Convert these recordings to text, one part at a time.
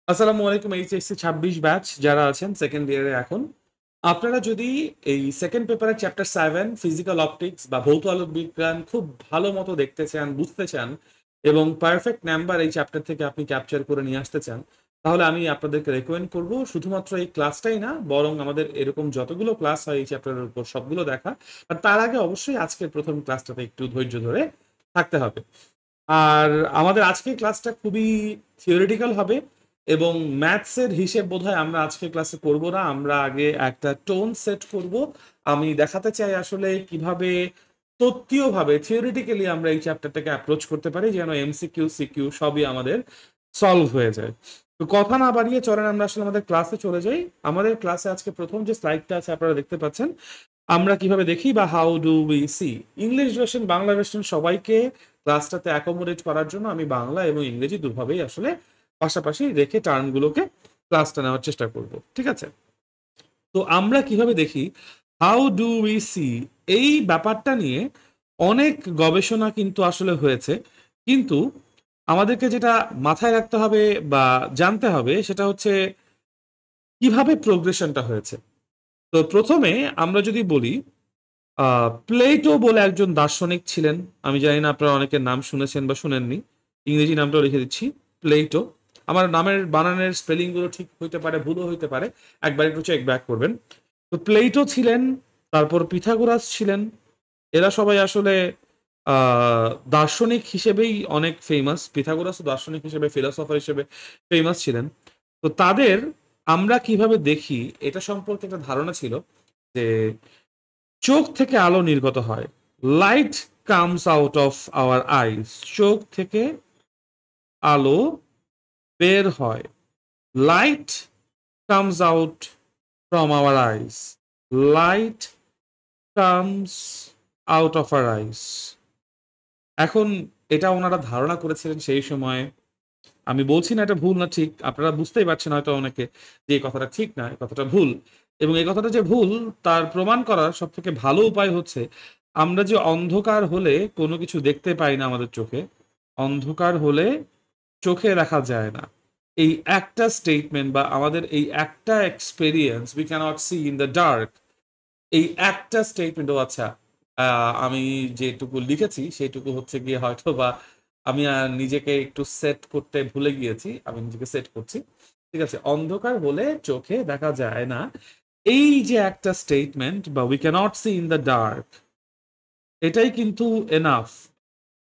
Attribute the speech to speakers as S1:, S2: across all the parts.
S1: আসসালামু আলাইকুম HSC 26 batch যারা আছেন সেকেন্ড ইয়ারে এখন। আপনারা যদি এই সেকেন্ড পেপারের চ্যাপ্টার 7 ফিজিক্যাল অপটিক্স বা ভৌত আলোক বিজ্ঞান খুব ভালো মতো দেখতে চান, বুঝতে চান এবং পারফেক্ট নাম্বার এই চ্যাপ্টার থেকে আপনি ক্যাপচার করে নিয়ে আসতে চান, তাহলে আমি আপনাদেরকে রেকমেন্ড করব শুধুমাত্র এই ক্লাসটাই না, বরং আমাদের এরকম যতগুলো ক্লাস হয় এই চ্যাপ্টারের উপর সবগুলো দেখা। আর তার আগে অবশ্যই আজকের প্রথম ক্লাসটাতে একটু ধৈর্য ধরে থাকতে হবে। আর আমাদের আজকের ক্লাসটা খুবই থিওরিটিক্যাল হবে এবং ম্যাথসের হিসেব বোধহয় আমরা আজকে ক্লাসে করব না। আমরা আগে একটা টোন সেট করব। আমি দেখাতে চাই আসলে কিভাবে তত্ত্বীয়ভাবে থিওরিটিক্যালি আমরা এই চ্যাপ্টারটাকে অ্যাপ্রোচ করতে পারি, যেন এমসিকিউ সিকিউ সবই আমাদের সলভ হয়ে যায়। তো কথা না বাড়িয়ে চলেন আমরা আসলে আমাদের ক্লাসে চলে যাই। আমাদের ক্লাসে আজকে প্রথম যে স্লাইডটা আছে আপনারা দেখতে পাচ্ছেন, আমরা কিভাবে দেখি বা how do we see. English version Bangla version সবাইকে ক্লাসটাতে অ্যাকোমোডেট করার জন্য আমি বাংলা এবং ইংরেজি দুভাবেই আসলে পাশাপাশি রেখে টার্মগুলোকে ক্লাসটা নেওয়ার চেষ্টা করব, ঠিক আছে? তো আমরা কিভাবে দেখি, হাউ ডু উই সি, এই ব্যাপারটা নিয়ে অনেক গবেষণা কিন্তু আসলে হয়েছে। কিন্তু আমাদেরকে যেটা মাথায় রাখতে হবে বা জানতে হবে সেটা হচ্ছে কিভাবে প্রোগ্রেশনটা হয়েছে। তো প্রথমে আমরা যদি বলি, প্লেটো বলে একজন দার্শনিক ছিলেন। আমি জানি না আপনারা অনেকের নাম শুনেছেন বা শুনেননি। ইংরেজি নামটাও লিখে দিচ্ছি, প্লেটো। আমার নামের বানানের স্পেলিং গুলো ঠিক হইতে পারে, ভুলও হইতে পারে, একবার একটু চেক ব্যাক করবেন। তো প্লেটো ছিলেন, তারপর পিথাগোরাস ছিলেন। এরা সবাই আসলে আহ, দার্শনিক হিসেবেই অনেক ফেমাস। পিথাগোরাস দার্শনিক হিসেবে, ফিলোসফার হিসেবে ফেমাস ছিলেন। তো তাদের আমরা কিভাবে দেখি এটা সম্পর্কে একটা ধারণা ছিল যে চোখ থেকে আলো নির্গত হয়। Light comes out of our eyes. চোখ থেকে আলো বের হয়। Light comes out from our eyes. Light comes out of our eyes. এখন এটা ওনারা ধারণা করেছিলেন সেই সময়। আমি বলছি না এটা ভুল না ঠিক, আপনারা বুঝতেই পারছেন হয়তো অনেকে যে এই কথাটা ঠিক না, এই কথাটা ভুল। এবং এই কথাটা যে ভুল তার প্রমাণ করার সব থেকে ভালো উপায় হচ্ছে, আমরা যে অন্ধকার হলে কোনো কিছু দেখতে পাই না আমাদের চোখে, অন্ধকার হলে চোখে দেখা যায় না, এই একটা স্টেটমেন্ট বা আমাদের এই একটা experience, we cannot see in the dark, এই একটা স্টেটমেন্টও আচ্ছা, আমি যেটুকু লিখেছি সেইটুকু হচ্ছে গিয়ে হয়তো বা আমি নিজেকে একটু সেট করতে ভুলে গিয়েছি, আমি নিজেকে সেট করছি। ঠিক আছে, অন্ধকার হলে চোখে দেখা যায় না, এই যে একটা স্টেটমেন্ট বা we cannot see in the dark, এটাই কিন্তু এনাফ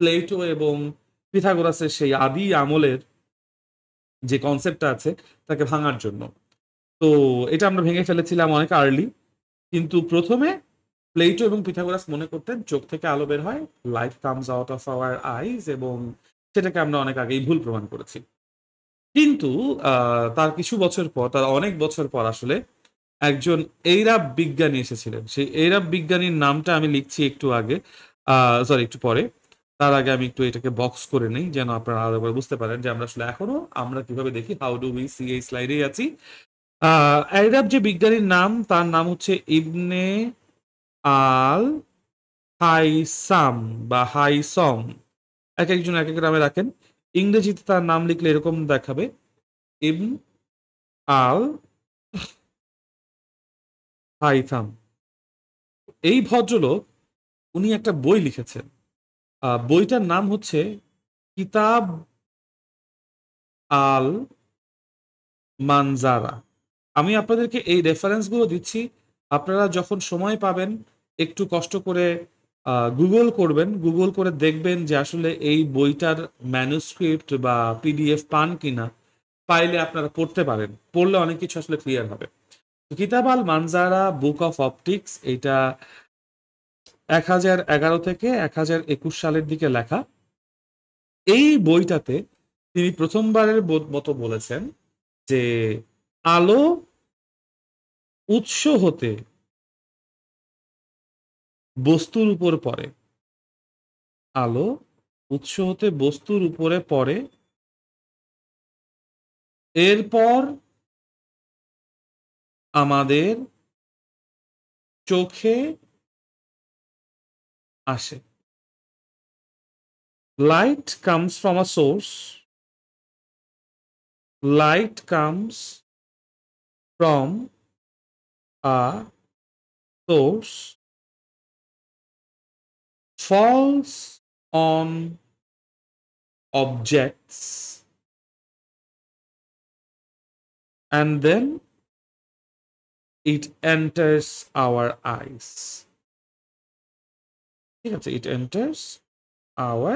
S1: প্লেটো এবং পিথাগোরাসের সেই আদি আমলের যে কনসেপ্টটা আছে তাকে ভাঙার জন্য। তো এটা আমরা ভেঙে ফেলেছিলাম অনেক আর্লি। কিন্তু প্রথমে প্লেটো এবং পিথাগোরাস মনে করতেন চোখ থেকে আলো বের হয়, light comes out of our eyes, এবং সেটাকে আমরা অনেক আগেই ভুল প্রমাণ করেছি। কিন্তু তার কিছু বছর পর, তার অনেক বছর পর আসলে একজন এইরাব বিজ্ঞানী এসেছিলেন। সেই এইরাব বিজ্ঞানীর নামটা আমি লিখছি একটু আগে, সরি একটু পরে। তার আগে আমি একটু এটাকে বক্স করে নেই যেন আপনারা আলাদা করে বুঝতে পারেন যে আমরা আসলে এখনো আমরা কিভাবে দেখি, হাউ ডু উই সি, এই স্লাইডেই আছি। এইরাব যে বিজ্ঞানীর নাম, তার নাম হচ্ছে ইবনে আল হাইসাম বা হাইসম। এক একজন এক এক নামে রাখেন। ইংরেজিতে তার নাম লিখলে এরকম দেখাবে, ইবন আল হাইথাম। এই ভদ্রলোক, উনি একটা বই লিখেছেন। বইটার নাম হচ্ছে কিতাব আল মানজারা। আমি আপনাদেরকে এই রেফারেন্স গুলো দিচ্ছি। আপনারা যখন সময় পাবেন একটু কষ্ট করে গুগল করবেন, গুগল করে দেখবেন যে আসলে এই বইটার ম্যানুস্ক্রিপ্ট বা পিডিএফ পান কিনা। পাইলে আপনারা পড়তে পারেন, পড়লে অনেক কিছু আসলে ক্লিয়ার হবে। কিতাব আল মানজারা বুক অফ অপটিক্স, এটা 1011 থেকে 1021 সালের দিকে লেখা। এই বইটাতে তিনি প্রথমবারের মতো বলেছেন যে আলো উৎস হতে বস্তুর উপর পড়ে। আলো উৎস হতে বস্তুর উপরে পড়ে, এরপর আমাদের চোখে আসে। Light comes from a source, light comes from a source, falls on objects, and then it enters our eyes. ঠিক আছে, it enters our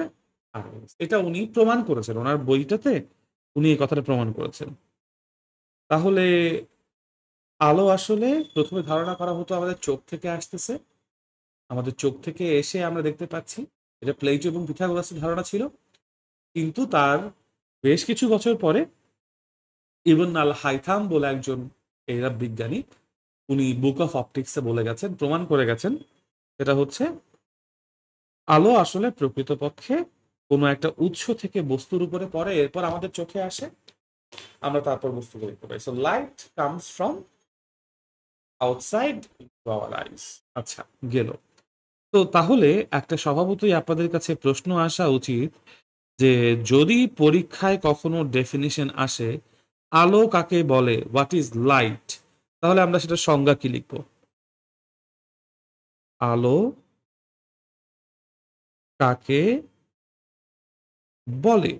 S1: eyes. এটা উনি প্রমাণ করেছেন ওনার বইটাতে, উনি এই কথাটা প্রমাণ করেছেন। তাহলে আলো আসলে প্রথমে ধারণা করা হতো আমাদের চোখ থেকে আসতেছে, আমাদের চোখ থেকে এসে আমরা দেখতে পাচ্ছি। এটা প্লেটো এবং পিথাগোরাসের ধারণা ছিল, কিন্তু তার বেশ কিছু বছর পরে ইবন আল হাইথাম বলে একজন এরা বিজ্ঞানী, উনি বুক অফ অপটিক্সে বলে গেছেন, প্রমাণ করে গেছেন, এটা হচ্ছে আলো আসলে প্রকৃতপক্ষে কোনো একটা উৎস থেকে বস্তুর উপরে পড়ে, এরপর আমাদের চোখে আসে, আমরা তারপর বস্তুকে দেখতে পাই। So light comes from outside into our eyes. আচ্ছা, গেল। তো তাহলে একটা স্বভাবতই আপনাদের কাছে প্রশ্ন আসা উচিত যে যদি পরীক্ষায় কখনো ডেফিনিশন আসে আলো কাকে বলে, হোয়াট ইজ লাইট, তাহলে আমরা সেটা সংজ্ঞা কি লিখব? আলো কাকে বলে,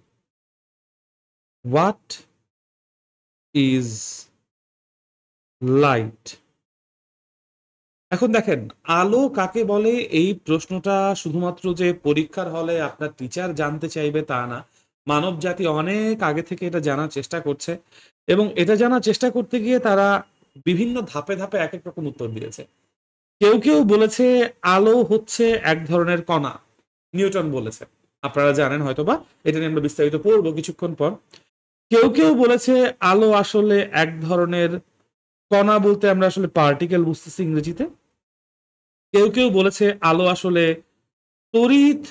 S1: হোয়াট ইজ লাইট। এখন দেখেন, আলো কাকে বলে এই প্রশ্নটা শুধুমাত্র যে পরীক্ষার হলে আপনার টিচার জানতে চাইবে তা না, মানব জাতি অনেক আগে থেকে এটা জানার চেষ্টা করছে, এবং এটা জানার চেষ্টা করতে গিয়ে তারা বিভিন্ন ধাপে ধাপে এক এক রকম উত্তর দিয়েছে। কেউ কেউ বলেছে আলো হচ্ছে এক ধরনের কণা, নিউটন বলেছে, আপনারা জানেন হয়তোবা, এটা নিয়ে আমরা বিস্তারিত পড়বো কিছুক্ষণ পর। কেউ কেউ বলেছে আলো আসলে এক ধরনের কণা, বলতে আমরা আসলে পার্টিকেল বুঝতেছি ইংরেজিতে। কেউ কেউ বলেছে আলো আসলে তড়িৎ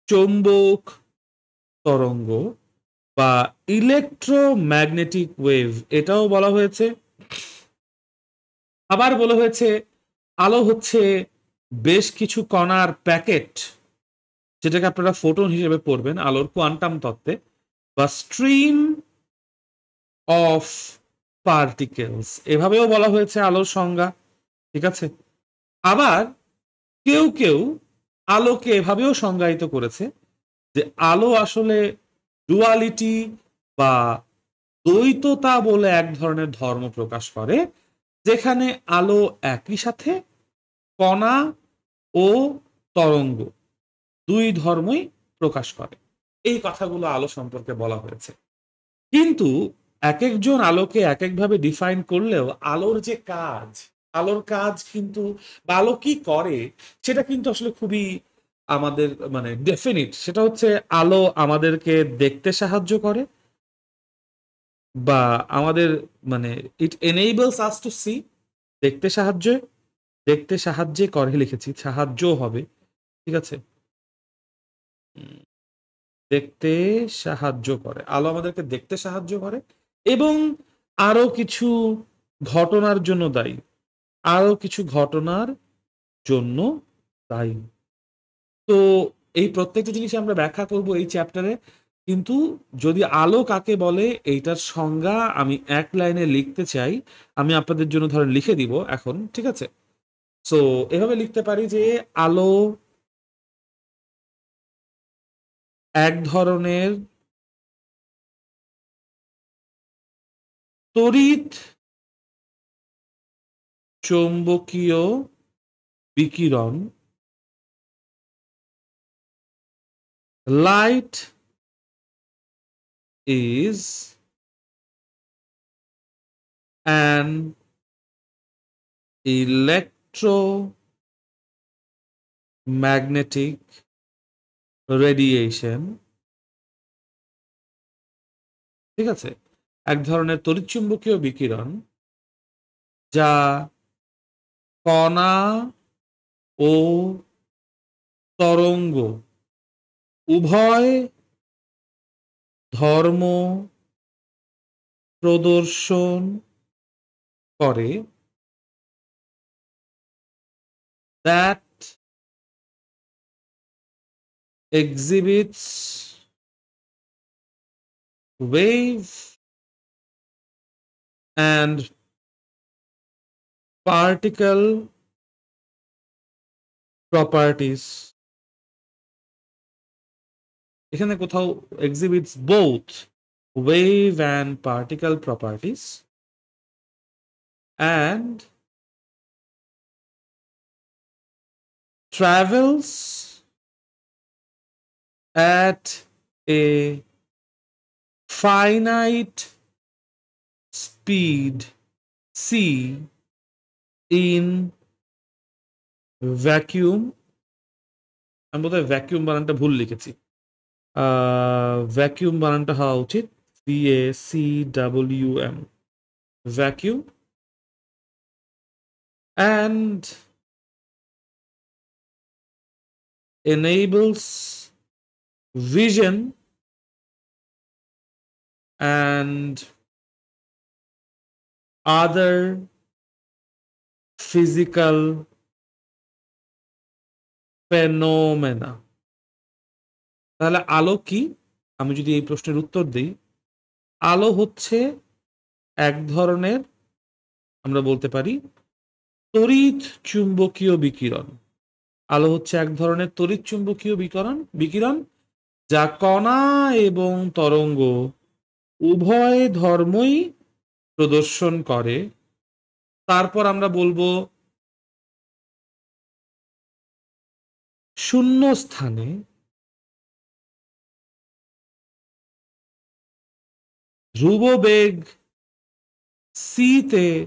S1: চৌম্বক তরঙ্গ বা ইলেকট্রোম্যাগনেটিক ওয়েভ, এটাও বলা হয়েছে। আবার বলা হয়েছে আলো হচ্ছে বেশ কিছু কণার প্যাকেট, যেটাকে আপনারা ফোটন হিসেবে পড়বেন আলোর কোয়ান্টাম তত্ত্বে, বা স্ট্রিম অফ পার্টিকেলস, এভাবেও বলা হয়েছে আলোর সংজ্ঞা। ঠিক আছে। আবার কেউ কেউ আলোকে এভাবেও সংজ্ঞায়িত করেছে যে আলো আসলে ডুয়ালিটি বা দ্বৈততা বলে এক ধরনের ধর্ম প্রকাশ করে, যেখানে আলো একই সাথে কণা ও তরঙ্গ দুই ধর্মই প্রকাশ করে। এই কথাগুলো আলো সম্পর্কে বলা হয়েছে। কিন্তু এক একজন আলোকে এক একভাবে ডিফাইন করলেও আলোর কাজ কিন্তু, বা আলো কি করে সেটা কিন্তু আসলে খুবই আমাদের মানে ডেফিনিট। সেটা হচ্ছে আলো আমাদেরকে দেখতে সাহায্য করে, বা আমাদের মানে ইট এনেবলস আস টু সি, দেখতে সাহায্যে করে লিখেছি, সাহায্য হবে, ঠিক আছে। দেখতে সাহায্য করে, আলো আমাদেরকে দেখতে সাহায্য করে, এবং আরো কিছু ঘটনার জন্য দায়ী, আরো কিছু ঘটনার জন্য দায়ী। তো এই প্রত্যেকটা জিনিস আমরা ব্যাখ্যা করব এই চ্যাপ্টারে। কিন্তু যদি আলো কাকে বলে এইটার সংজ্ঞা আমি এক লাইনে লিখতে চাই, আমি আপনাদের জন্য ধরেন লিখে দিব এখন, ঠিক আছে। সো এভাবে লিখতে পারি যে আলো এক ধরনের তড়িৎ চৌম্বকীয় বিকিরণ। Light is an electromagnetic radiation, ঠিক আছে, এক ধরনের তড়িৎচুম্বকীয় বিকিরণ যা কণা ও তরঙ্গ উভয় ধর্ম প্রদর্শন করে, that exhibits wave and particle properties এখানে কোথাও exhibits both wave and particle properties and travels at a finite speed c in vacuum আমি বোধহয় ভ্যাকিউম বানানটা ভুল লিখেছি ভ্যাকিউম বানানটা হওয়া উচিত VACWM vacuum and enables vision and other physical phenomena তাহলে আলো কি আমি যদি এই প্রশ্নের উত্তর দিই আলো হচ্ছে এক ধরনের আমরা বলতে পারি তড়িৎ চুম্বকীয় বিকিরণ আলো হচ্ছে এক ধরনের তড়িৎ চুম্বকীয় বিকিরণ যা কণা এবং তরঙ্গ উভয় ধর্মই প্রদর্শন করে তারপর আমরা বলবো শূন্য স্থানে ধ্রুববেগ সিতে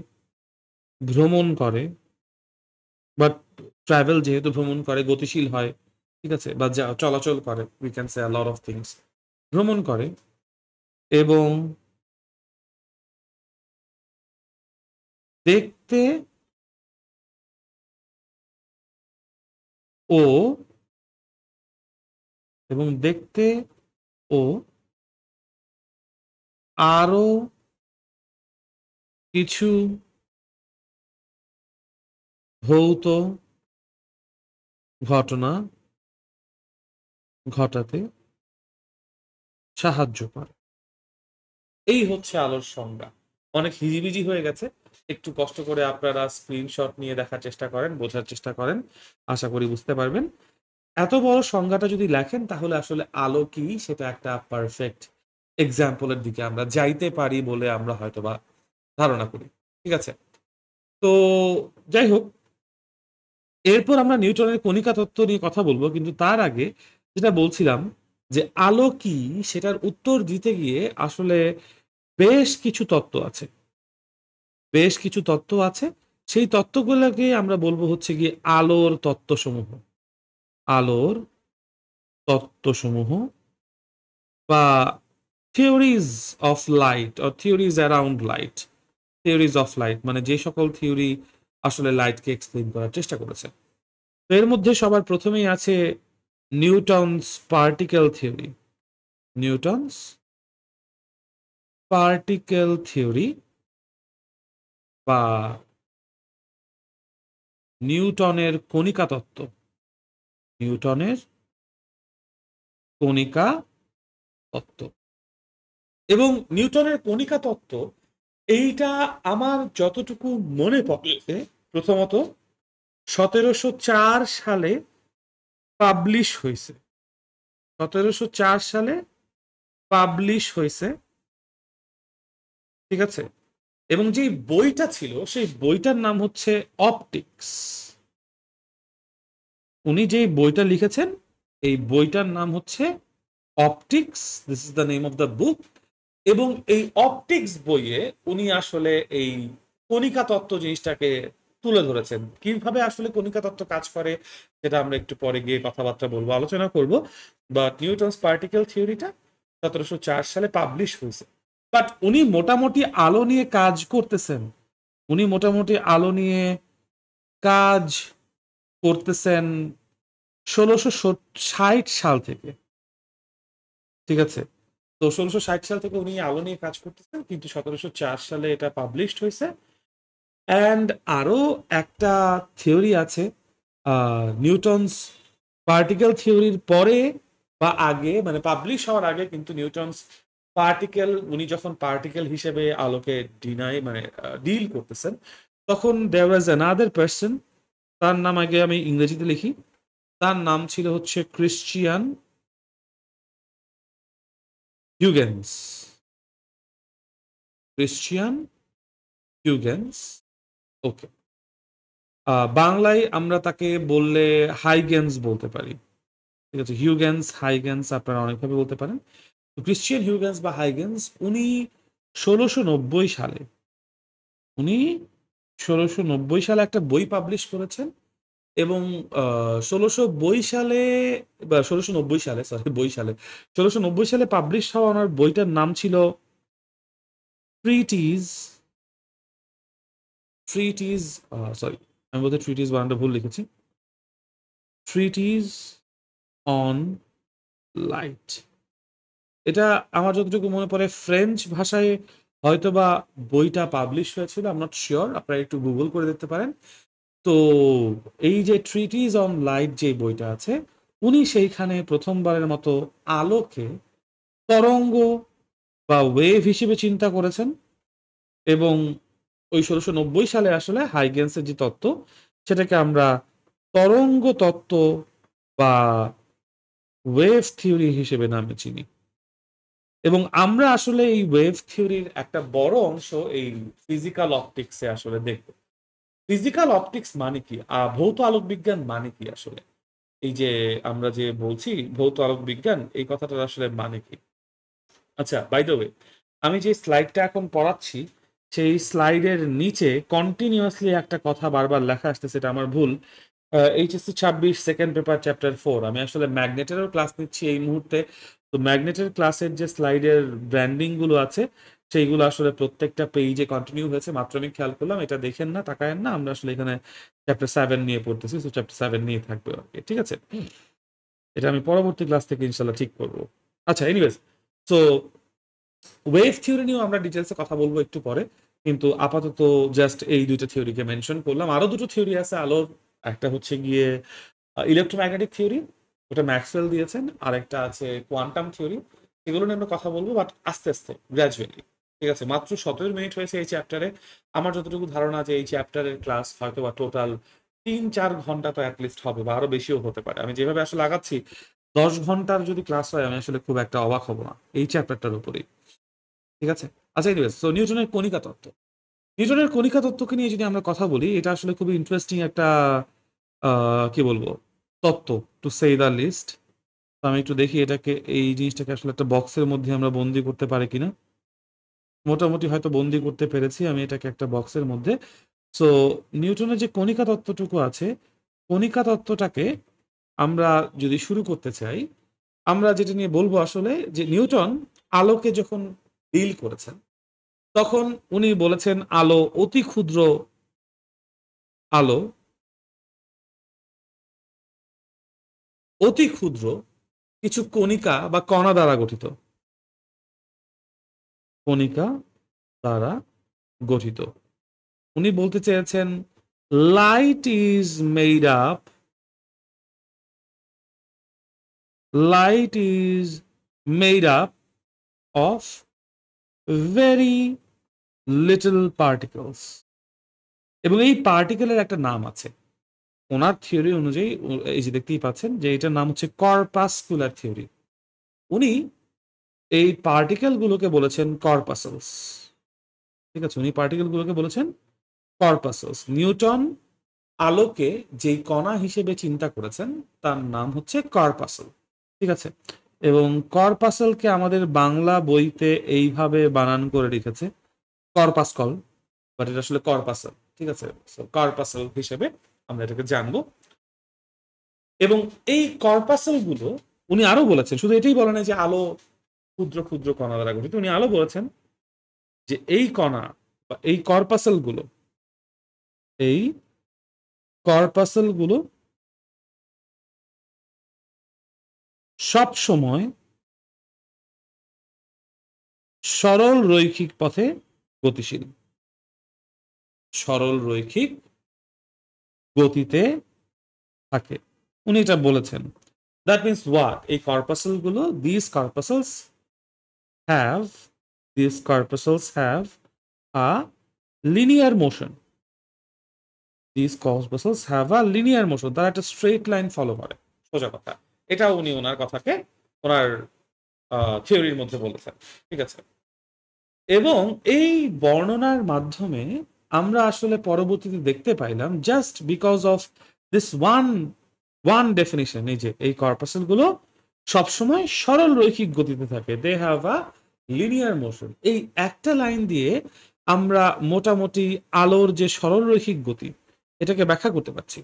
S1: ভ্রমণ করে বা ট্রাভেল যেহেতু ভ্রমণ করে গতিশীল হয় ঠিক আছে বা যা চলাচল করে we can say a lot of things ভ্রমণ করে এবং দেখতে ও আরো কিছু ভৌত ঘটনা ঘটাতে সাহায্য করে এই হচ্ছে আলোর সংজ্ঞা অনেক হিজিবিজি হয়ে গেছে একটু কষ্ট করে আপনারা স্ক্রিনশট নিয়ে দেখার চেষ্টা করেন বোঝার চেষ্টা করেন আশা করি বুঝতে পারবেন এত বড় সংজ্ঞাটা যদি লেখেন তাহলে আসলে আলো কি সেটা একটা পারফেক্ট এক্সাম্পলের দিকে আমরা যাইতে পারি বলে আমরা হয়তোবা ধারণা করি ঠিক আছে তো যাই হোক এরপর আমরা নিউটনের কণিকা তত্ত্ব নিয়ে কথা বলবো কিন্তু তার আগে যেটা বলছিলাম যে আলো কি সেটার উত্তর দিতে গিয়ে আসলে বেশ কিছু তত্ত্ব আছে সেই তত্ত্বগুলোকে আমরা বলবো হচ্ছে গিয়ে আলোর তত্ত্বসমূহ বা theories of light or theories around light theories of light মানে যে সকল থিওরি আসলে লাইটকে এক্সপ্লেইন করার চেষ্টা করেছে তো এর মধ্যে সবার প্রথমেই আছে নিউটনস পার্টিকেল থিওরি বা নিউটনের কণিকা তত্ত্ব এবং নিউটনের কণিকা তত্ত্ব এইটা আমার যতটুকু মনে পড়ে প্রথমত 1704 সালে পাবলিশ হয়েছে ঠিক আছে এবং যে বইটা ছিল সেই বইটার নাম হচ্ছে অপটিক্স উনি যে বইটা লিখেছেন এই বইটার নাম হচ্ছে optics this is the name of the book এবং এই অপটিক্স বইয়ে উনি আসলে এই কণিকা তত্ত্ব জিনিসটাকে তুলে ধরেছেন কিভাবে আসলে কণিকা তত্ত্ব কাজ করে সেটা আমরা একটু পরে গিয়ে কথাবার্তা বলবো আলোচনা করব বাট নিউটনস পার্টিকেল থিওরিটা 1704 সালে পাবলিশ হয়েছে বাট উনি মোটামুটি আলো নিয়ে কাজ করতেছেন 1660 সাল থেকে ঠিক আছে তো 1660 সাল থেকে উনি আলো নিয়ে কাজ করতেছেন কিন্তু 1704 সালে এটা পাবলিশড হয়েছে অ্যান্ড আরো একটা থিওরি আছে নিউটনস পার্টিকেল থিওরির পরে বা আগে মানে পাবলিশ হওয়ার আগে কিন্তু নিউটনস পার্টিকেল, উনি যখন পার্টিকেল হিসেবে আলোকে ডিল করতেছেন, তখন দেয়ার ওয়াজ অ্যানাদার পার্সন, তার নাম আগে আমি ইংরেজিতে লিখি, তার নাম ছিল হচ্ছে ক্রিশ্চিয়ান হিউগেন্স। ক্রিশ্চিয়ান হিউগেন্স, ওকে। বাংলায় আমরা তাকে বললে হাইগেন্স বলতে পারি, ঠিক আছে। হিউগেন্স, হাইগেন্স আপনারা অনেকভাবে বলতে পারেন। তো ক্রিশ্চিয়ান হিউগেন্স বা হাইগেন্স, উনি 1690 সালে উনি 1690 সালে একটা বই পাবলিশ করেছেন, এবং 1690 সালে বা 1690 সালে, সরি, 1690 সালে পাবলিশ হওয়া ওনার বইটার নাম ছিল ট্রিটিজ ট্রিটিজ সরি, আমি বোধহয় ট্রিটিজ বানানটা ভুল লিখেছি, ট্রিটিজ অন লাইট। এটা আমার যতটুকু মনে পড়ে ফ্রেঞ্চ ভাষায় হয়তোবা বইটা পাবলিশ হয়েছিল, আই এম নট শিওর, আপনারা একটু গুগল করে দেখতে পারেন। তো এই যে ট্রিটিজ অন লাইট যে বইটা আছে, উনি সেইখানে প্রথমবারের মতো আলোকে তরঙ্গ বা ওয়েভ হিসেবে চিন্তা করেছেন, এবং ওই 1690 সালে আসলে হাইগেন্সের যে তত্ত্ব, সেটাকে আমরা তরঙ্গ তত্ত্ব বা ওয়েভ থিওরি হিসেবে নামে চিনি। এবং আমরা আসলে এই ওয়েভ থিওরির একটা বড় অংশ এই ফিজিক্যাল অপটিক্সে আসলে দেখব। ফিজিক্যাল অপটিক্স মানে কি, ভৌত আলোক বিজ্ঞান মানে কি আসলে, এই যে আমরা যে বলছি ভৌত আলোক বিজ্ঞান, এই কথাটার আসলে মানে কি। আচ্ছা, বাই দ্য ওয়ে, আমি যে স্লাইডটা এখন পড়াচ্ছি, সেই স্লাইডের নিচে কন্টিনিউয়াসলি একটা কথা বারবার লেখা আসতেছে, এটা আমার ভুল। এইচএসসি 26 সেকেন্ড পেপার চ্যাপ্টার 4, আমি আসলে ম্যাগনেটেরও ক্লাস নিচ্ছি এই মুহূর্তে। তো ম্যাগনেটের ক্লাসের যে স্লাইডের ব্র্যান্ডিং গুলো আছে, সেইগুলো আসলে প্রত্যেকটা পেজে কন্টিনিউ হয়েছে, মাত্র আমি খেয়াল করলাম। এটা দেখেন না, তাকায়েন না, আমরা আসলে এখানে চ্যাপ্টার 7 নিয়ে পড়তেছি, তো চ্যাপ্টার 7 নিয়ে থাকবে আর কি, ঠিক আছে। এটা আমি পরবর্তী ক্লাস থেকে ইনশাল্লাহ ঠিক করবো। আচ্ছা, এনিওয়েজ, তো ওয়েভ থিওরি নিয়েও আমরা ডিটেলসে কথা বলবো একটু পরে, কিন্তু আপাতত জাস্ট এই দুইটা থিওরিকে মেনশন করলাম। আরো দুটো থিওরি আছে আলোর, একটা হচ্ছে গিয়ে ইলেকট্রোম্যাগনেটিক থিওরি, ওটা ম্যাক্সওয়েল দিয়েছেন, আর একটা আছে কোয়ান্টাম থিওরি। এগুলো নিয়ে আমরা কথা বলবো, বাট আস্তে আস্তে, গ্র্যাজুয়ালি, ঠিক আছে। মাত্র 17 মিনিট হয়েছে এই চ্যাপ্টারে। আমার যতটুকু ধারণা যে এই চ্যাপ্টারের ক্লাস হয়তো বা টোটাল 3-4 ঘন্টা তো অ্যাটলিস্ট হবে, বা আরো বেশিও হতে পারে। আমি যেভাবে আসলে আগাচ্ছি, 10 ঘন্টার যদি ক্লাস হয় আমি আসলে খুব একটা অবাক হব না এই চ্যাপ্টারটার উপরেই, ঠিক আছে। আচ্ছা, এনিওয়েজ, তো নিউটনের কণিকা তত্ত্ব, নিউটনের কণিকা তত্ত্বকে নিয়ে যদি আমরা কথা বলি, এটা আসলে খুবই ইন্টারেস্টিং একটা কি বলবো তত্ত্ব, টু সে দ্য লিস্ট। আমি একটু দেখি এটাকে, এই জিনিসটাকে আসলে একটা বক্সের মধ্যে আমরা বন্দি করতে পারি কিনা। মোটামুটি হয়তো বন্দি করতে পেরেছি আমি এটাকে একটা বক্সের মধ্যে। সো নিউটনের যে কণিকা তত্ত্বটুকু আছে, কণিকা তত্ত্বটাকে আমরা যদি শুরু করতে চাই, আমরা যেটা নিয়ে বলবো আসলে, যে নিউটন আলোকে যখন ডিল করেছেন, তখন উনি বলেছেন আলো অতি ক্ষুদ্র, আলো অতি ক্ষুদ্র কিছু কণিকা বা কণা দ্বারা গঠিত, কণিকা দ্বারা গঠিত। উনি বলতে চেয়েছেন light is made up, light is made up of very little particles. এবং এই পার্টিকেলের একটা নাম আছে, ওনার থিওরি অনুযায়ী, এই যে দেখতেই পাচ্ছেন যে এটার নাম হচ্ছে কর্পাসকুলার থিওরি। উনি এই পার্টিকেল গুলোকে বলেছেন কর্পাসেলস, ঠিক আছে। উনি পার্টিকেল গুলোকে বলেছেন কর্পাসেলস। নিউটন আলোকে যেই কণা হিসেবে চিন্তা করেছেন, তার নাম হচ্ছে কর্পাসেল, ঠিক আছে। এবং কর্পাসেলকে আমাদের বাংলা বইতে এইভাবে বানান করে লিখেছে কর্পাসকল, বাট এটা আসলে কর্পাসেল, ঠিক আছে। কর্পাসেল হিসেবে আমরা এটাকে জানবো। এবং এই কর্পাসেল গুলো, উনি আরো বলেছেন, শুধু এটাই বলেন যে আলো ক্ষুদ্র ক্ষুদ্র কণা দ্বারা গঠিত, উনি আরো বলেছেন যে এই কণা বা এই কর্পাসেল গুলো, এই কর্পাসেল গুলো সব সময় সরল রৈখিক পথে গতিশীল, সরল রৈখিক গতিতে থাকে, উনি এটা বলেছেন। দ্যাট মিনস হোয়াট, এই কর্পাসেল গুলো, this corpuscles have these corpuscles have a linear motion. These corpuscles have a linear motion. তারা একটা স্ট্রেট লাইন ফলো করে, সোজা কথা। এটাও উনি ওনার কথাকে ওনার থিওরির মধ্যে বলেছেন, ঠিক আছে। এবং এই বর্ণনার মাধ্যমে আমরা আসলে পরবর্তীতে দেখতে পাইলাম just because of this one definition, এই যে এই কর্পাসেল গুলো সবসময় সরল রৈখিক গতিতে থাকে, they have a linear motion. এই একটা লাইন দিয়ে আমরা মোটামুটি আলোর যে সরল রৈখিক গতি এটাকে ব্যাখ্যা করতে পারছি।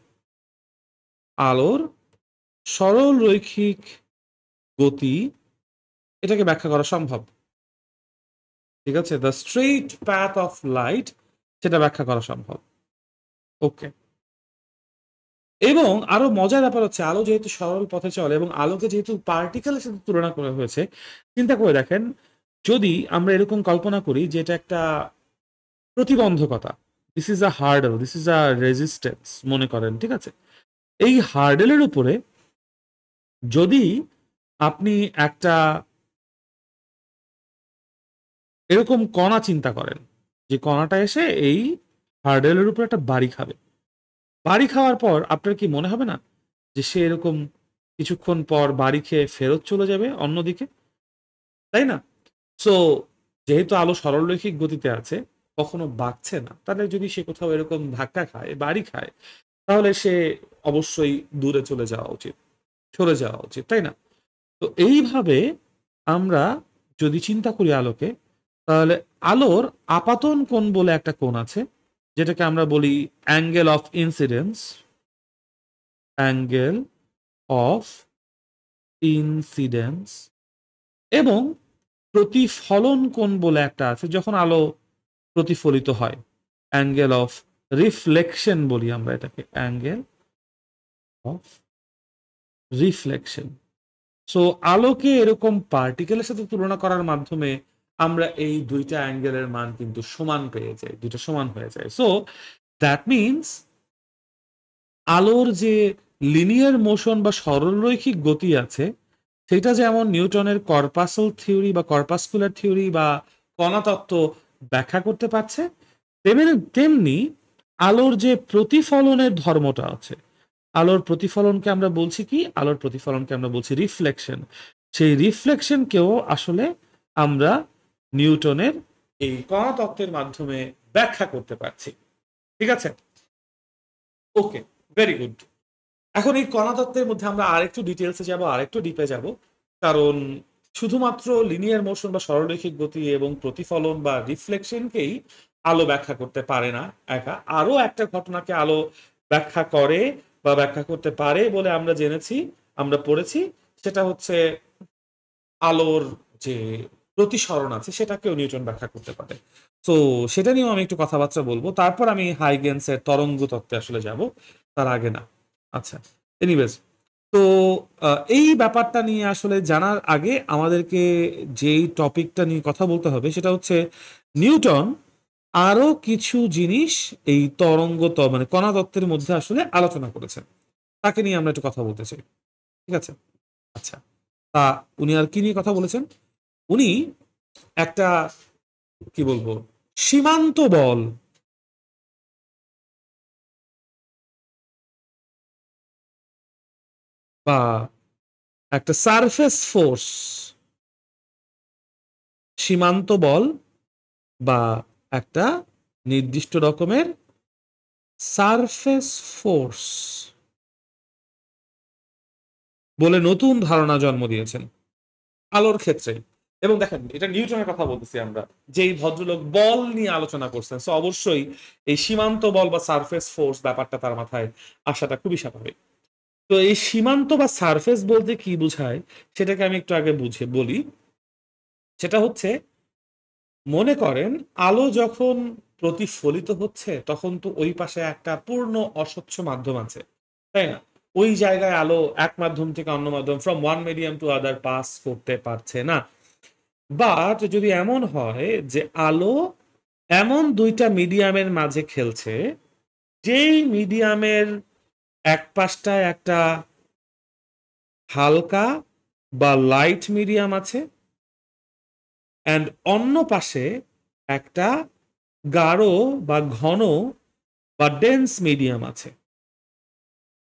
S1: আলোর সরল রৈখিক গতি এটাকে ব্যাখ্যা করা সম্ভব, ঠিক আছে। The straight path of light সেটা ব্যাখ্যা করা সম্ভব, ওকে। এবং আরো মজার ব্যাপার হচ্ছে আলো যেহেতু সরল পথে চলে এবং আলোকে যেহেতু পার্টিকেলের সাথে তুলনা করা হয়েছে, চিন্তা করে দেখেন যদি আমরা এরকম কল্পনা করি যে এটা একটা প্রতিবন্ধকতা, this is a hurdle, this is a resistance মনে করেন, ঠিক আছে। এই হার্ডেলের উপরে যদি আপনি একটা এরকম কণা চিন্তা করেন, যে কণাটা এসে এই হার্ডেলের উপর একটা বাড়ি খাবে, বাড়ি খাওয়ার পর আপনার কি মনে হবে না যে সে এরকম কিছুক্ষণ পর বাড়ি খেয়ে ফেরত চলে যাবে অন্যদিকে, তাই না? সো যেহেতু আলো সরলরৈখিক গতিতে আছে, কখনো বাঁকছে না, তাহলে যদি সে কোথাও এরকম ধাক্কা খায়, বাড়ি খায়, তাহলে সে অবশ্যই দূরে চলে যাওয়া উচিত, সরে যাওয়া উচিত, তাই না? তো এইভাবে আমরা যদি চিন্তা করি আলোকে, তাহলে আলোর আপাতন কোণ বলে একটা কোণ আছে, যেটাকে আমরা বলি angle of incidence, angle of incidence, এবং প্রতিফলন কোণ বলে একটা আছে যখন আলো প্রতিফলিত হয়, অ্যাঙ্গেল অফ রিফ্লেকশন বলি আমরা এটাকে, অ্যাঙ্গেল অফ রিফ্লেকশন। সো আলোকে এরকম পার্টিকেলের সাথে তুলনা করার মাধ্যমে আমরা এই দুইটা অ্যাঙ্গেলের মান কিন্তু সমান পেয়ে যাই, দুইটা সমান হয়ে যায়। সো দ্যাট মিনস আলোর যে লিনিয়ার মোশন বা সরলরৈখিক গতি আছে, সেটা যেমন নিউটনের কর্পাসল থিওরি বা কর্পাসকুলার থিওরি বা কণাতত্ত্ব ব্যাখ্যা করতে পারছে, তেমনি আলোর যে প্রতিফলনের ধর্মটা আছে, আলোর প্রতিফলনকে আমরা বলছি কি, আলোর প্রতিফলনকে আমরা বলছি রিফ্লেকশন। সেই রিফ্লেকশনকেও আসলে আমরা নিউটনের এই কণাতত্ত্বের মাধ্যমে ব্যাখ্যা করতে পারছি, ঠিক আছে। ওকে, ভেরি গুড। এখন এই কণাতত্ত্বের মধ্যে আমরা আরেকটু ডিটেলসে যাব, আরেকটু ডিপে যাব, কারণ শুধুমাত্র লিনিয়ার মোশন বা সরলরৈখিক গতি এবং প্রতিফলন বা রিফ্লেকশনকেই আলো ব্যাখ্যা করতে পারে না একা, আরো একটা ঘটনাকে আলো ব্যাখ্যা করে বা ব্যাখ্যা করতে পারে বলে আমরা জেনেছি, আমরা পড়েছি, সেটা হচ্ছে আলোর যে প্রতিসরণ আছে সেটাকেও নিউটন ব্যাখ্যা করতে পারে। তো সেটা নিয়েও আমি একটু কথাবার্তা বলবো, তারপর আমি হাইগেন্সের তরঙ্গ তত্ত্বে আসলে যাব, তার আগে না। আচ্ছা, এনিওয়েজ, তো এই ব্যাপারটা নিয়ে আসলে জানার আগে আমাদেরকে যেই টপিকটা নিয়ে কথা বলতে হবে সেটা হচ্ছে নিউটন আরো কিছু জিনিস এই মানে কণাতত্ত্বের মধ্যে আসলে আলোচনা করেছেন, তাকে নিয়ে আমরা একটু কথা বলতে চাই, ঠিক আছে। আচ্ছা, তা উনি আর কি নিয়ে কথা বলেছেন? উনি একটা কি বলবো সীমান্ত বল বা একটা সারফেস ফোর্স, সীমান্ত বল বা একটা নির্দিষ্ট রকমের সারফেস ফোর্স বলে নতুন ধারণা জন্ম দিয়েছেন আলোর ক্ষেত্রে। এবং দেখেন, এটা নিউটনের কথা বলতেছি আমরা, যেই ভদ্রলোক বল নিয়ে আলোচনা করছেন, সো অবশ্যই এই সীমান্ত বল বা সারফেস ফোর্স ব্যাপারটা তার মাথায় আসাটা খুবই স্বাভাবিক। তো এই সীমান্ত বা সারফেস বলতে কি বোঝায় সেটাকে আমি একটু আগে বলি। সেটা হচ্ছে, মনে করেন আলো যখন প্রতিফলিত হচ্ছে তখন তো ওই পাশে একটা পূর্ণ অস্বচ্ছ মাধ্যম আছে, তাই না? ওই জায়গায় আলো এক মাধ্যম থেকে অন্য মাধ্যম, from one medium to other, pass করতে পারছে না। বাট যদি এমন হয় যে আলো এমন দুইটা মিডিয়ামের মাঝে খেলছে, যেই মিডিয়ামের এক পাশটায় একটা হালকা বা লাইট মিডিয়াম আছে, অ্যান্ড অন্য পাশে একটা গাঢ় বা ঘন বা ডেন্স মিডিয়াম আছে,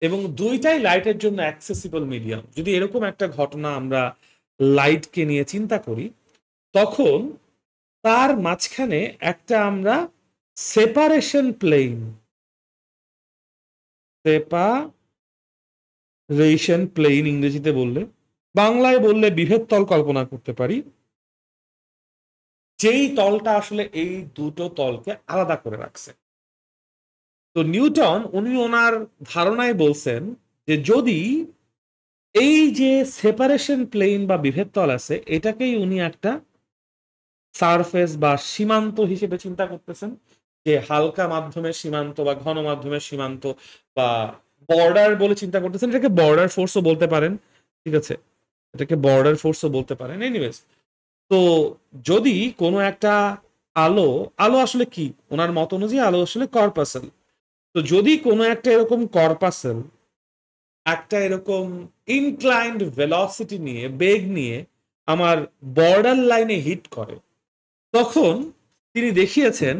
S1: এবং দুইটাই লাইটের জন্য অ্যাক্সেসিবল মিডিয়াম। যদি এরকম একটা ঘটনা আমরা লাইটকে নিয়ে চিন্তা করি, তখন তার মাঝখানে একটা আমরা সেপারেশন প্লেন, সেপারেশন প্লেন ইংরেজিতে বললে, বাংলায় বললে বিভেদ তল কল্পনা করতে পারি, যেই তলটা আসলে এই দুটো তলকে আলাদা করে রাখছে। তো নিউটন উনি ওনার ধারণায় বলছেন যে যদি এই যে সেপারেশন প্লেন বা বিভেদ তল আছে, এটাকেই উনি একটা সারফেস বা সীমান্ত হিসেবে চিন্তা করতেছেন, যে হালকা মাধ্যমের সীমান্ত বা ঘন মাধ্যমের সীমান্ত বা বর্ডার বলে চিন্তা করতেছেন। এটাকে বর্ডার ফোর্সও বলতে পারেন, ঠিক আছে, এটাকে বর্ডার ফোর্সও বলতে পারেন। এনিওয়েজ, তো যদি কোনো একটা আলো, আলো আসলে কি, ওনার মত অনুযায়ী আলো আসলে কর্পাসেল। তো যদি কোনো একটা এরকম কর্পাসেল একটা এরকম ইনক্লাইন্ড ভেলোসিটি নিয়ে, বেগ নিয়ে আমার বর্ডার লাইনে হিট করে, তখন তিনি দেখিয়েছেন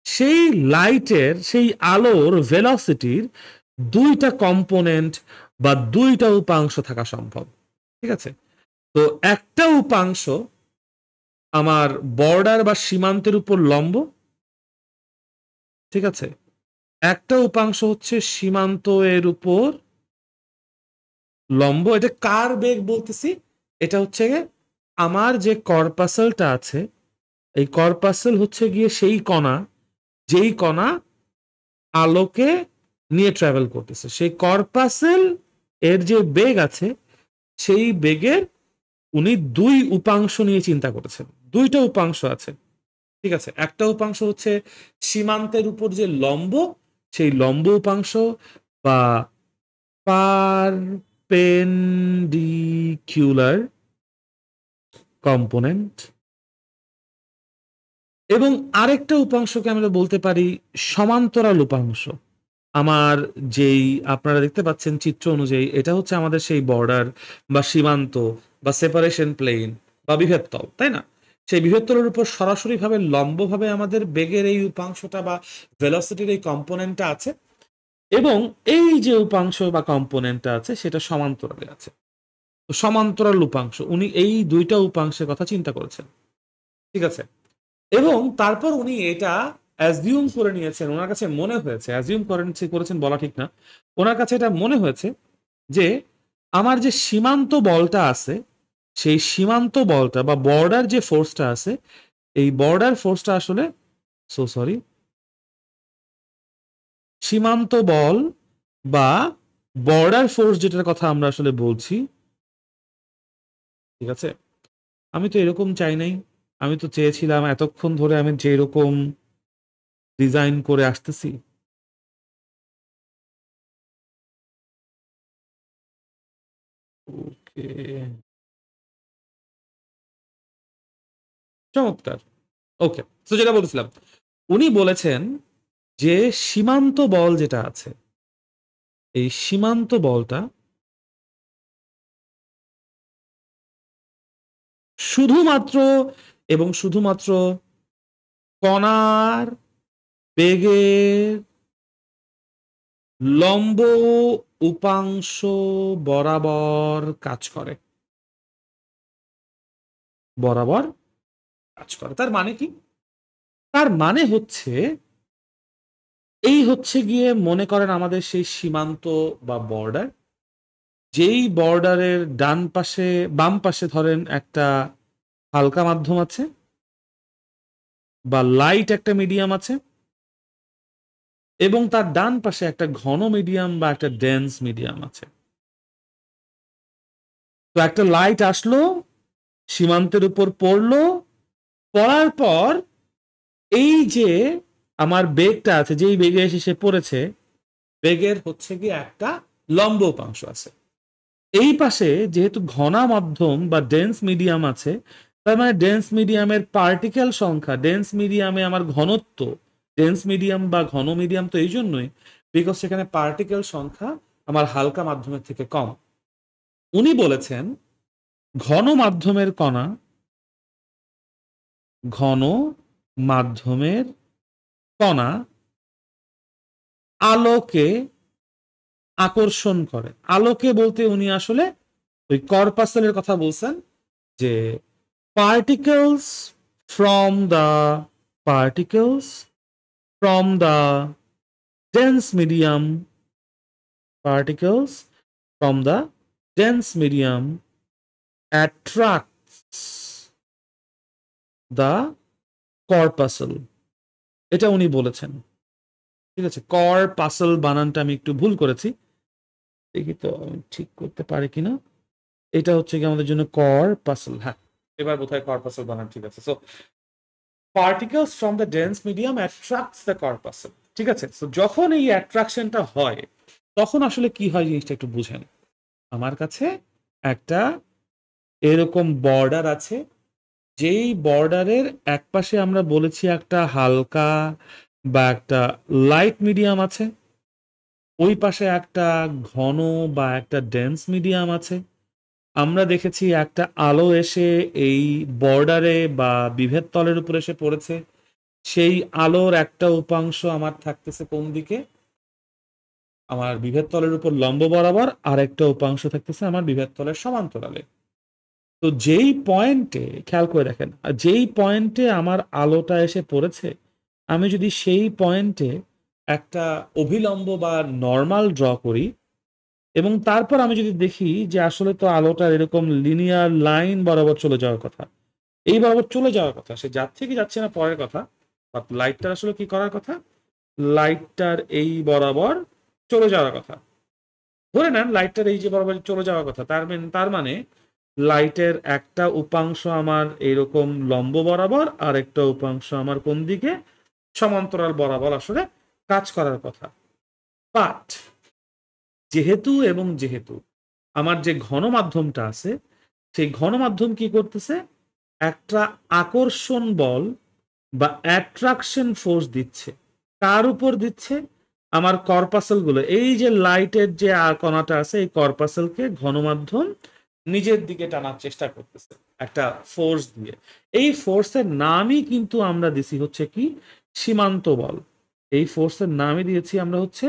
S1: সেই লাইটের, সেই আলোর ভেলোসিটির দুইটা কম্পোনেন্ট বা দুইটা উপাংশ থাকা সম্ভব, ঠিক আছে। তো একটা উপাংশ আমার বর্ডার বা সীমান্তের উপর লম্ব, ঠিক আছে, একটা উপাংশ হচ্ছে সীমান্ত এর উপর লম্ব। এটা কার বেগ বলতেছি, এটা হচ্ছে আমার যে কর্পাসেলটা আছে, এই কর্পাসেল হচ্ছে গিয়ে সেই কণা, যেই কণা আলোকে নিয়ে ট্রাভেল করতেছে। সেই কর্পাসেল এর যে বেগ আছে, সেই বেগের উনি দুই উপাংশ নিয়ে চিন্তা করেছেন। দুইটা উপাংশ আছে, ঠিক আছে। একটা উপাংশ হচ্ছে সীমান্তের উপর যে লম্ব, সেই লম্ব উপাংশ বা পারপেন্ডিকুলার কম্পোনেন্ট, এবং আরেকটা উপাংশকে আমরা বলতে পারি সমান্তরাল উপাংশ। আমার যেই আপনারা দেখতে পাচ্ছেন চিত্র অনুযায়ী, এটা হচ্ছে আমাদের সেই বর্ডার বা সীমান্ত বা সেপারেশন প্লেন বা বিভেদতল, তাই না? সেই বিভেদতলের উপর সরাসরিভাবে লম্বভাবে আমাদের বেগের এই উপাংশটা বা ভেলোসিটির এই কম্পোনেন্টটা আছে, এবং এই যে উপাংশ বা কম্পোনেন্টটা আছে সেটা সমান্তরালে আছে। তো সমান্তরাল উপাংশ, উনি এই দুইটা উপাংশের কথা চিন্তা করেছেন, ঠিক আছে। এবং তারপর উনি এটা অ্যাজিউম করে নিয়েছেন, ওনার কাছে মনে হয়েছে, অ্যাজিউম করেছেন বলা ঠিক না, ওনার কাছে এটা মনে হয়েছে যে আমার যে সীমান্ত বলটা আছে, সেই সীমান্ত বলটা বা বর্ডার যে ফোর্সটা আছে, এই বর্ডার ফোর্সটা আসলে, সরি, সীমান্ত বল বা বর্ডার ফোর্স যেটার কথা আমরা আসলে বলছি, ঠিক আছে। আমি তো এরকম চাই নাই, আমি তো চেয়েছিলাম এতক্ষণ ধরে আমি যেরকম ডিজাইন করে আসতেছি, ওকে, চমৎকার। ওকে, তো যেটা বলছিলাম, উনি বলেছেন যে সীমান্ত বল যেটা আছে, এই সীমান্ত বলটা শুধুমাত্র এবং শুধুমাত্র কণার বেগের লম্ব উপাংশ বরাবর কাজ করে, বরাবর কাজ করে। তার মানে কি? তার মানে হচ্ছে, এই হচ্ছে গিয়ে মনে করেন আমাদের সেই সীমান্ত বা বর্ডার, যেই বর্ডারের ডান পাশে, বাম পাশে ধরেন একটা হালকা মাধ্যম আছে বা লাইট একটা মিডিয়াম আছে, এবং তার ডান পাশে একটা ঘন মিডিয়াম বা একটা ডেন্স মিডিয়াম আছে। তো একটা লাইট আসলো, সীমান্তের উপর পড়লো, পড়ার পর এই যে আমার বেগটা আছে, যেই বেগে এসে সে পড়েছে, বেগের হচ্ছে কি একটা লম্ব উপাংশ আছে। এই পাশে যেহেতু ঘনা মাধ্যম বা ডেন্স মিডিয়াম আছে, তার মানে ডেন্স মিডিয়ামের পার্টিকেল সংখ্যা, ডেন্স মিডিয়ামে আমার ঘনত্ব, ডেন্স মিডিয়াম বা ঘন মিডিয়াম তো এই জন্যই বিকজ সেখানে পার্টিকেল সংখ্যা আমার হালকা মাধ্যমের থেকে কম। উনি বলেছেন ঘন মাধ্যমের কণা ঘন মাধ্যমের কণা আলোকে আকর্ষণ করে। আলোকে বলতে উনি আসলে ওই কর্পাসেলের কথা বলছেন, যে particles from the particles from the dense medium particles from the dense medium attracts the corpuscle। এটা উনি বলেছেন, ঠিক আছে। কর্পাসল বানানটা আমি একটু ভুল করেছি, দেখি তো আমি ঠিক করতে পারি কিনা। এটা হচ্ছে কি আমাদের জন্য কর্পাসল, হ্যাঁ এবার বোধহয় কর্পাসল বানান ঠিক আছে। So particles from the dense medium attracts the corpuscle, ঠিক আছে। সো যখন এই অ্যাট্রাকশনটা হয় তখন আসলে কি হয় জিনিসটা একটু বুঝেন। আমার কাছে একটা এরকম বর্ডার আছে, যেই বর্ডারের একপাশে আমরা বলেছি একটা হালকা বা একটা লাইট মিডিয়াম আছে, ওই পাশে একটা ঘন বা একটা ডেন্স মিডিয়াম আছে। আমরা দেখেছি একটা আলো এসে এই বর্ডারে বা বিভেদ তলের উপর এসে পড়েছে, সেই আলোর একটা উপাংশ আমার থাকতেছে কোন দিকে, আমার বিভেদ তলের উপর লম্ব বরাবর, আর একটা উপাংশ থাকতেছে আমার বিভেদ তলের সমান্তরালে। তো যেই পয়েন্টে, খেয়াল করে দেখেন, যেই পয়েন্টে আমার আলোটা এসে পড়েছে, আমি যদি সেই পয়েন্টে একটা অভিলম্ব বা নর্মাল ড্র করি, এবং তারপর আমি যদি দেখি যে আসলে তো আলোটা এরকম লিনিয়ার লাইন বরাবর চলে যাওয়ার কথা, এই বরাবর চলে যাওয়ার কথা, সে যাচ্ছে কি যাচ্ছে না পরের কথা, বাট লাইটটার আসলে কি করার কথা, লাইটটার এই বরাবর চলে যাওয়ার কথা। ধরে নেন লাইটটার এই যে বরাবর চলে যাওয়ার কথা, তার মানে লাইটের একটা উপাংশ আমার এইরকম লম্ব বরাবর, আর একটা উপাংশ আমার কোন দিকে, সমান্তরাল বরাবর আসলে কাজ করার কথা। বাট যেহেতু আমার যে ঘন মাধ্যমটা আছে, সেই ঘন মাধ্যম কি করতেছে, একটা আকর্ষণ বল বা অ্যাট্রাকশন ফোর্স দিচ্ছে। কার উপর দিচ্ছে, আমার কর্পাসেল গুলো, এই যে লাইটের যে কণাটা আছে, এই কর্পাসেলকে ঘন মাধ্যম নিজের দিকে টানার চেষ্টা করতেছে একটা ফোর্স দিয়ে। এই ফোর্সের নামই কিন্তু আমরা দিছি হচ্ছে কি, সীমান্ত বল। এই ফোর্সের নামই দিয়েছি আমরা হচ্ছে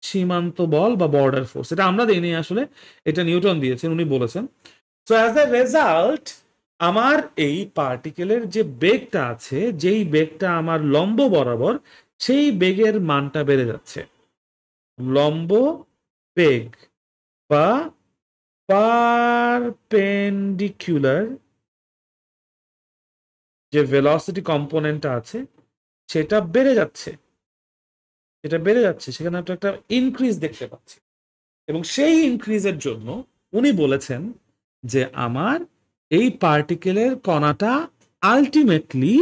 S1: সীমান্ত বল বা বর্ডার ফোর্স। এটা আমরা দেইনি আসলে, এটা নিউটন দিয়েছেন, উনি বলেছেন। সো অ্যাজ এ রেজাল্ট আমার এই পার্টিকেলের যে বেগটা আছে, যেই বেগটা আমার লম্ব বরাবর, সেই বেগের মানটা বেড়ে যাচ্ছে। লম্ব বেগ বা পারপেন্ডিকুলার যে ভেলোসিটি কম্পোনেন্টটা আছে, সেটা বেড়ে যাচ্ছে, সেখানে একটা ইনক্রিজ দেখতে পাচ্ছি। এবং সেই ইনক্রিজের জন্য উনি বলেছেন যে আমার এই পার্টিকেলের কণাটা আলটিমেটলি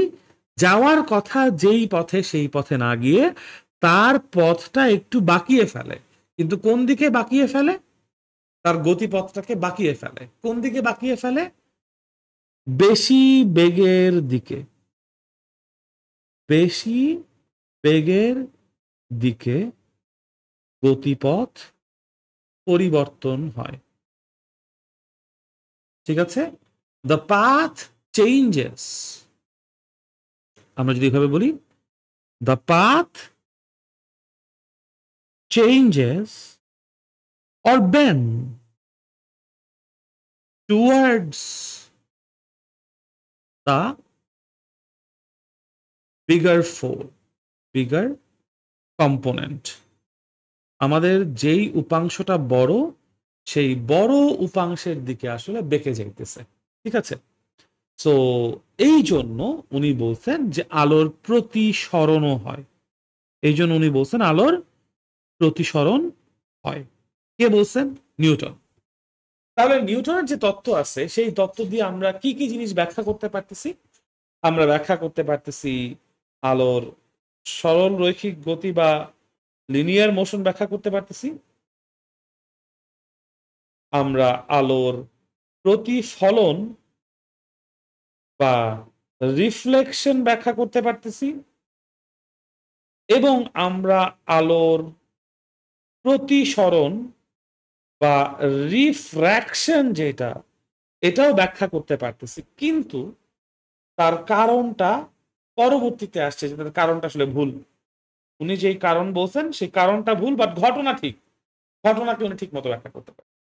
S1: যাওয়ার কথা যেই পথে, সেই পথে না গিয়ে তার পথটা একটু বাঁকিয়ে ফেলে। কিন্তু কোন দিকে বাঁকিয়ে ফেলে, তার গতিপথটাকে বাঁকিয়ে ফেলে। কোন দিকে বাঁকিয়ে ফেলে, বেশি বেগের দিকে, বেশি বেগের দিকে গতিপথ পরিবর্তন হয়, ঠিক আছে। দ্য পাথ চেঞ্জেস, আমরা যদি এভাবে বলি, the path changes or bend towards the bigger component. আমাদের যেই উপাংশটা বড়, সেই বড় উপাংশের দিকে আসলে বেঁকে যাইতেছে, ঠিক আছে। সো এই জন্য উনি বলছেন যে আলোর প্রতিসরণও হয়। এই জন্য উনি বলছেন আলোর প্রতিসরণ হয়। কে বলছেন? নিউটন। তাহলে নিউটনের যে তত্ত্ব আছে, সেই তত্ত্ব দিয়ে আমরা কি কি জিনিস ব্যাখ্যা করতে পারতেছি? আমরা ব্যাখ্যা করতে পারতেছি আলোর সরল রৈখিক গতি বা লিনিয়ার মোশন ব্যাখ্যা করতে পারতেছি। আমরা আলোর প্রতিফলন বা রিফ্লেকশন ব্যাখ্যা করতে পারতেছি, এবং আমরা আলোর প্রতিসরণ বা রিফ্র্যাকশন যেটা, এটাও ব্যাখ্যা করতে পারতেছি। কিন্তু তার কারণটা পরবর্তীতে আসছে যে তার কারণটা আসলে ভুল। উনি যেই কারণ বলছেন সেই কারণটা ভুল, বাট ঘটনা ঠিক। ঘটনাকে উনি ঠিক মতো ব্যাখ্যা করতে পারেন।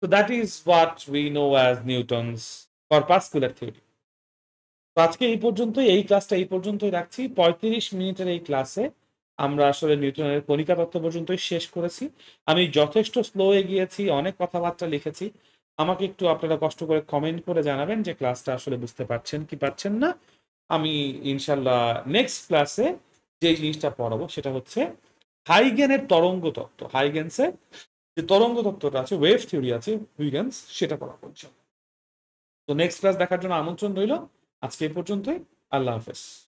S1: তো that is what we know as Newton's corpuscular theory. তো আজকে এই পর্যন্তই, এই ক্লাসটা এই পর্যন্তই রাখছি। 35 মিনিটের এই ক্লাসে আমরা আসলে নিউটনের কণিকা তত্ত্ব পর্যন্তই শেষ করেছি। আমি যথেষ্ট স্লো এগিয়েছি, অনেক কথাবার্তা লিখেছি। আমাকে একটু আপনারা কষ্ট করে কমেন্ট করে জানাবেন যে ক্লাসটা আসলে বুঝতে পারছেন কি পারছেন না। আমি ইনশাল্লাহ নেক্সট ক্লাসে যে জিনিসটা পড়াবো সেটা হচ্ছে হাইগেনের তরঙ্গ তত্ত্ব। হাইগেন্সের যে তরঙ্গ তত্ত্বটা আছে, ওয়েভ থিওরি আছে হুইগেন্স, সেটা পড়াবো ইনশাল্লাহ। তো নেক্সট ক্লাস দেখার জন্য আমন্ত্রণ রইল। আজকে এই পর্যন্তই। আল্লাহ হাফেজ।